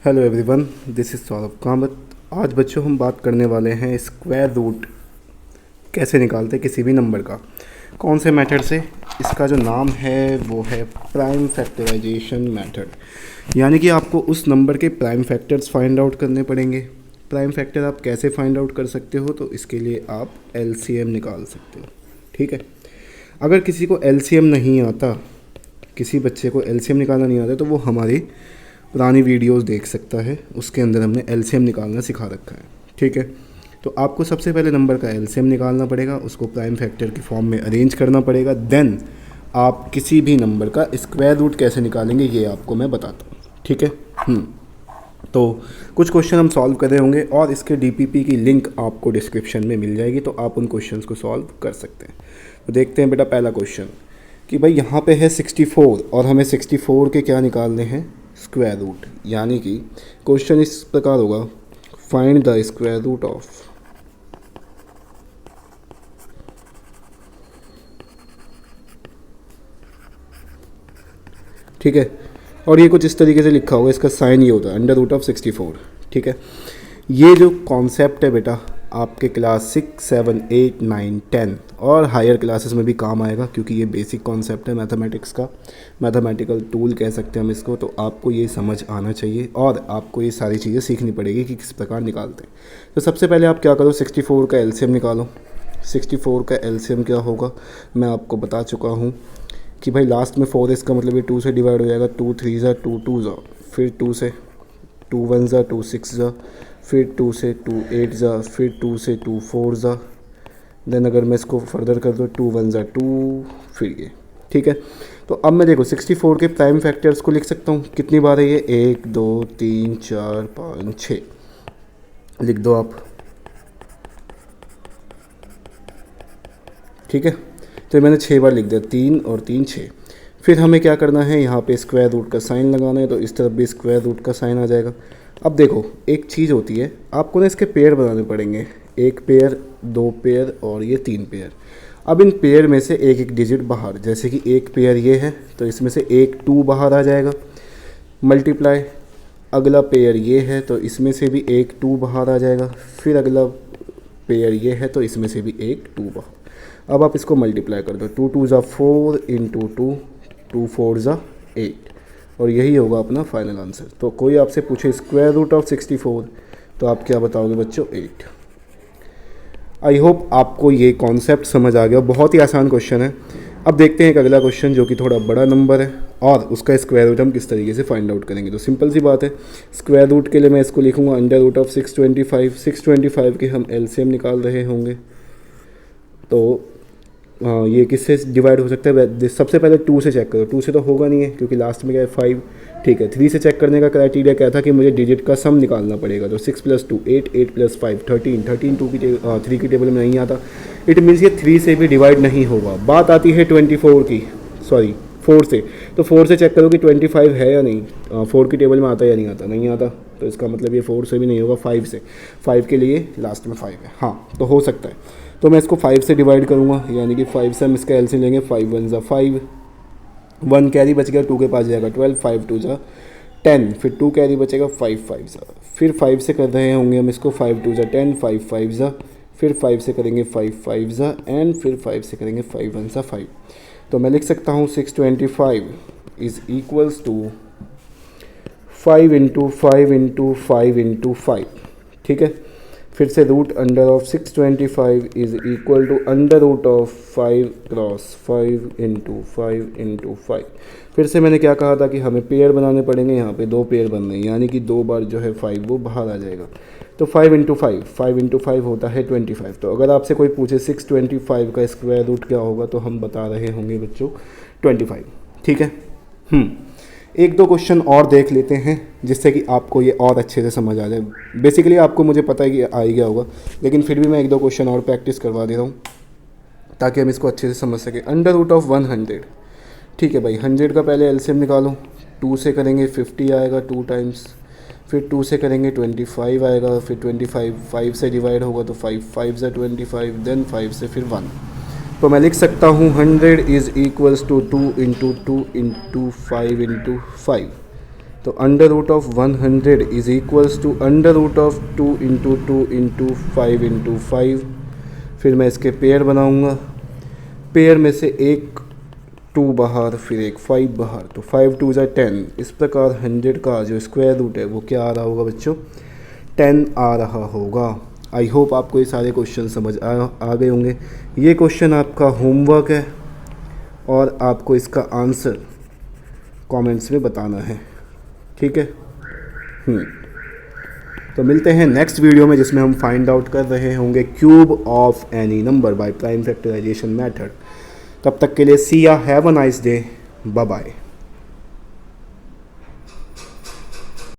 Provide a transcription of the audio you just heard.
Hello everyone, this is Saurabh Kamat. आज बच्चों हम बात करने वाले हैं स्क्वायर रूट कैसे निकालते हैं किसी भी नंबर का, कौन से मेथड से। इसका जो नाम है वो है प्राइम फैक्टराइजेशन मेथड। यानी कि आपको उस नंबर के प्राइम फैक्टर्स फाइंड आउट करने पड़ेंगे। प्राइम फैक्टर आप कैसे फाइंड आउट कर सकते हो, तो इसके लिए आप एलसीएम निकाल सकते हो। ठीक है, अगर किसी को एलसीएम नहीं आता, किसी बच्चे को एलसीएम निकालना नहीं आता, तो वो हमारी पुरानी वीडियोस देख सकता है। उसके अंदर हमने एलसीएम निकालना सिखा रखा है। ठीक है, तो आपको सबसे पहले नंबर का एलसीएम निकालना पड़ेगा, उसको प्राइम फैक्टर की फॉर्म में अरेंज करना पड़ेगा। देन आप किसी भी नंबर का स्क्वायर रूट कैसे निकालेंगे ये आपको मैं बताता हूँ। ठीक है, तो कुछ क्वेश्चन हम सॉल्व कर रहे होंगे और इसके डीपीपी की लिंक आपको डिस्क्रिप्शन में मिल जाएगी, तो आप उन क्वेश्चंस को सॉल्व कर सकते हैं। तो देखते हैं बेटा, पहला क्वेश्चन कि भाई यहाँ पे है 64 और हमें 64 के क्या निकालने हैं, स्क्वायर रूट। यानी कि क्वेश्चन इस प्रकार होगा, find the square root of. ठीक है, और ये कुछ इस तरीके से लिखा होगा, इसका साइन ये होता है अंडर रूट ऑफ 64। ठीक है, ये जो कॉन्सेप्ट है बेटा आपके क्लास 6, 7, 8, 9, 10 और हायर क्लासेस में भी काम आएगा, क्योंकि ये बेसिक कॉन्सेप्ट है मैथमेटिक्स का, मैथमेटिकल टूल कह सकते हैं हम इसको। तो आपको ये समझ आना चाहिए और आपको ये सारी चीज़ें सीखनी पड़ेगी कि किस प्रकार निकालते हैं। तो सबसे पहले आप क्या करो, 64 का एलसीएम निकालो। 64 का एलसीएम क्या होगा मैं आपको बता चुका हूँ कि भाई लास्ट में 4 इसका मतलब ये 2 से डिवाइड हो जाएगा। 2 3 ज़ा 2 2 ज़ा, फिर 2 से 2 1 ज़ा 2 6 ज़ा, फिर 2 से 2 8 ज़ा, फिर 2 से 2 4 ज़ा। देन अगर मैं इसको फर्दर कर दूँ 2 1 ज़ा 2, फिर ये। ठीक है, तो अब मैं देखो 64 के प्राइम फैक्टर्स को लिख सकता हूँ। कितनी बार है ये, 1 2 3 4 5 6, लिख दो आप। ठीक है, तो मैंने 6 बार लिख दिया, 3 और 3 6। फिर हमें क्या करना है, यहाँ पे स्क्वायर रूट का साइन लगाना है, तो इस तरफ भी स्क्वायर रूट का साइन आ जाएगा। अब देखो एक चीज़ होती है, आपको ना इसके पेयर बनाने पड़ेंगे, 1 पेयर 2 पेयर और ये 3 पेयर। अब इन पेयर में से एक एक डिजिट बाहर, जैसे कि 1 पेयर ये है तो इसमें से एक 2 बाहर आ जाएगा, मल्टीप्लाई। अगला पेयर ये है तो इसमें से भी एक 2 बाहर आ जाएगा, फिर अगला पेयर ये है तो इसमें से भी एक 2 बाहर। अब आप इसको मल्टीप्लाई कर दो, 2 2 ज़ा 4 इंटू 2, 2 4 ज़ा 8, और यही होगा अपना फाइनल आंसर। तो कोई आपसे पूछे स्क्वायर रूट ऑफ 64 तो आप क्या बताओगे बच्चों, 8। आई होप आपको ये कॉन्सेप्ट समझ आ गया, बहुत ही आसान क्वेश्चन है। अब देखते हैं एक अगला क्वेश्चन जो कि थोड़ा बड़ा नंबर है और उसका स्क्वायर रूट हम किस तरीके से फाइंड आउट करेंगे। तो सिंपल सी बात है, स्क्वायर रूट के लिए मैं इसको लिखूंगा अंडर रूट ऑफ 625। 625 के हम एलसीएम निकाल रहे होंगे, तो ये किससे डिवाइड हो सकता है। सबसे पहले 2 से चेक करो, 2 से तो होगा नहीं है क्योंकि लास्ट में क्या है 5। ठीक है, 3 से चेक करने का क्राइटेरिया क्या था कि मुझे डिजिट का सम निकालना पड़ेगा। तो 6 + 2 8, 8 + 5 13, 13 3 की टेबल में नहीं आता। इट मीन्स ये 3 से भी डिवाइड नहीं होगा। बात आती है 24 की, सॉरी 4 से। तो 4 से चेक करो कि 25 है या नहीं, 4 की टेबल में आता है या नहीं आता, नहीं आता। तो इसका मतलब ये 4 से भी नहीं होगा, 5 से। 5 के लिए लास्ट में 5 है, हाँ तो हो सकता है। तो मैं इसको 5 से डिवाइड करूँगा, यानी कि 5 से हम इसका एलसीएम लेंगे। 5 1 ज़ा 5, 1 कैरी बच गया, 2 के पास जाएगा 12, 5 2 ज़ा 10, फिर 2 कैरी बचेगा, 5 5 ज़ा। फिर 5 से कर रहे होंगे हम इसको, 5 2 ज़ा 10, 5 5 ज़ा, फिर 5 से करेंगे 5 5 ज़ा, एंड फिर 5 से करेंगे 5 1 ज़ा 5। तो मैं लिख सकता हूँ 625 is equals to 5 into 5 into 5 into 5। ठीक है, फिर से root under of 625 is equal to under root of 5 cross 5 into 5 into 5। फिर से मैंने क्या कहा था कि हमें पेयर बनाने पड़ेंगे, यहाँ पे 2 पेयर बनने हैं, यानी कि 2 बार जो है 5 वो बाहर आ जाएगा। तो 5 इंटू 5, 5 इंटू 5 होता है 25। तो अगर आपसे कोई पूछे 625 का स्क्वायर रूट क्या होगा, तो हम बता रहे होंगे बच्चों 25। ठीक है, एक दो क्वेश्चन और देख लेते हैं जिससे कि आपको ये और अच्छे से समझ आ जाए। बेसिकली आपको मुझे पता है कि आ ही गया होगा, लेकिन फिर भी मैं एक दो क्वेश्चन और प्रैक्टिस करवा दे रहा हूँ ताकि हम इसको अच्छे से समझ सकें। Under root of 100। ठीक है भाई, 100 का पहले एलसीएम निकालो। 2 से करेंगे 50 आएगा 2 टाइम्स, फिर 2 से करेंगे 25 आएगा, फिर 25 5 से डिवाइड होगा तो 5 5 ज़ा 25, देन 5 से फिर 1। तो मैं लिख सकता हूँ 100 is equals to 2 into 2 into 5 into 5। तो under root of 100 is equals to under root of 2 into 2 into 5 into 5। फिर मैं इसके पेयर बनाऊँगा, पेयर में से एक 2 बाहर फिर एक 5 बाहर, तो 5 2 ज़ा 10। इस प्रकार 100 का जो स्क्वायर रूट है वो क्या आ रहा होगा बच्चों, 10 आ रहा होगा। आई होप आपको ये सारे क्वेश्चन समझ आ गए होंगे। ये क्वेश्चन आपका होमवर्क है और आपको इसका आंसर कमेंट्स में बताना है, ठीक है। तो मिलते हैं नेक्स्ट वीडियो में, जिसमें हम फाइंड आउट कर रहे होंगे cube of any number by prime factorization method. तब तक के लिए see ya have a nice day, bye bye.